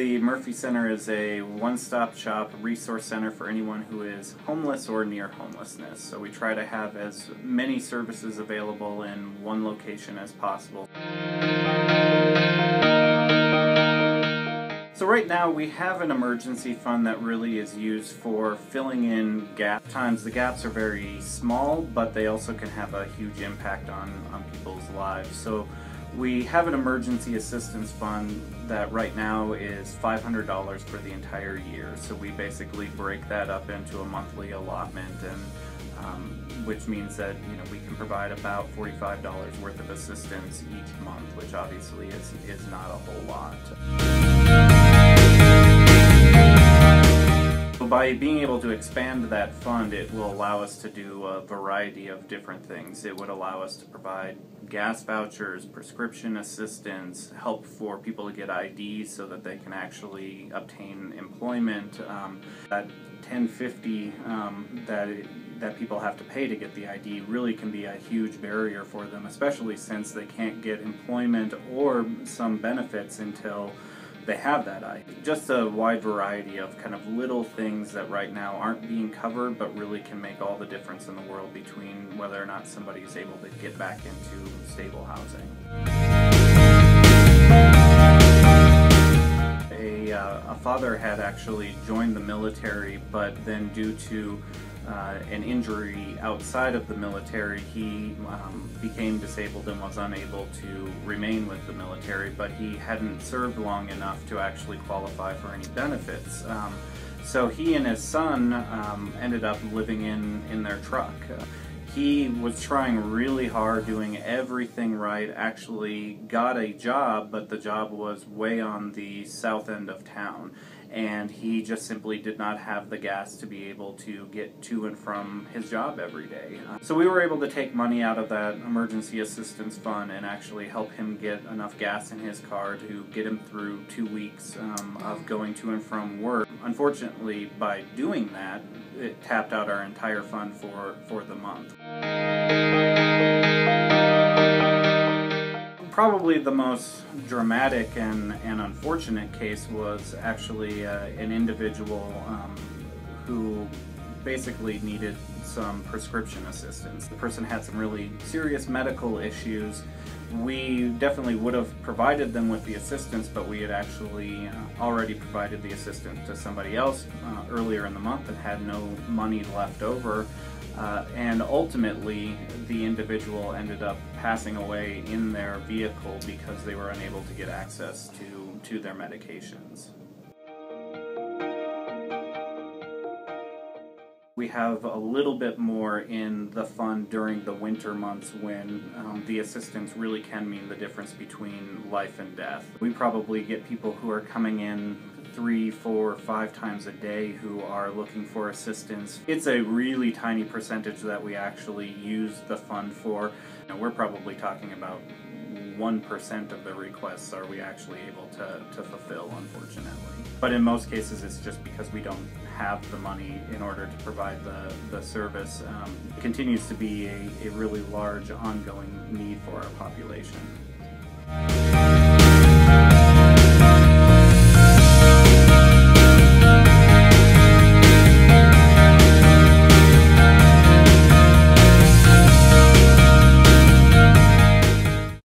the Murphy Center is a one-stop shop resource center for anyone who is homeless or near homelessness. So we try to have as many services available in one location as possible. So right now we have an emergency fund that really is used for filling in gaps. Sometimes the gaps are very small, but they also can have a huge impact on people's lives. So we have an emergency assistance fund that right now is $500 for the entire year. So we basically break that up into a monthly allotment, and which means that we can provide about $45 worth of assistance each month, which obviously is not a whole lot. By being able to expand that fund, it will allow us to do a variety of different things. It would allow us to provide gas vouchers, prescription assistance, help for people to get IDs so that they can actually obtain employment. That $10.50 that people have to pay to get the ID really can be a huge barrier for them, especially since they can't get employment or some benefits until they have that ID. Just a wide variety of kind of little things that right now aren't being covered but really can make all the difference in the world between whether or not somebody is able to get back into stable housing. A father had actually joined the military, but then due to an injury outside of the military, he became disabled and was unable to remain with the military, but he hadn't served long enough to actually qualify for any benefits. So he and his son ended up living in their truck. He was trying really hard, doing everything right, actually got a job, but the job was way on the south end of town, and he just simply did not have the gas to be able to get to and from his job every day. So we were able to take money out of that emergency assistance fund and actually help him get enough gas in his car to get him through 2 weeks of going to and from work. Unfortunately, by doing that, it tapped out our entire fund for the month. Probably the most dramatic and unfortunate case was actually an individual who basically needed some prescription assistance. The person had some really serious medical issues. We definitely would have provided them with the assistance, but we had actually already provided the assistance to somebody else earlier in the month and had no money left over. And ultimately, the individual ended up passing away in their vehicle because they were unable to get access to their medications. We have a little bit more in the fund during the winter months when the assistance really can mean the difference between life and death. We probably get people who are coming in 3, 4, 5 times a day who are looking for assistance. It's a really tiny percentage that we actually use the fund for. We're probably talking about 1% of the requests are we actually able to fulfill, unfortunately. But in most cases it's just because we don't have the money in order to provide the service. It continues to be a really large ongoing need for our population.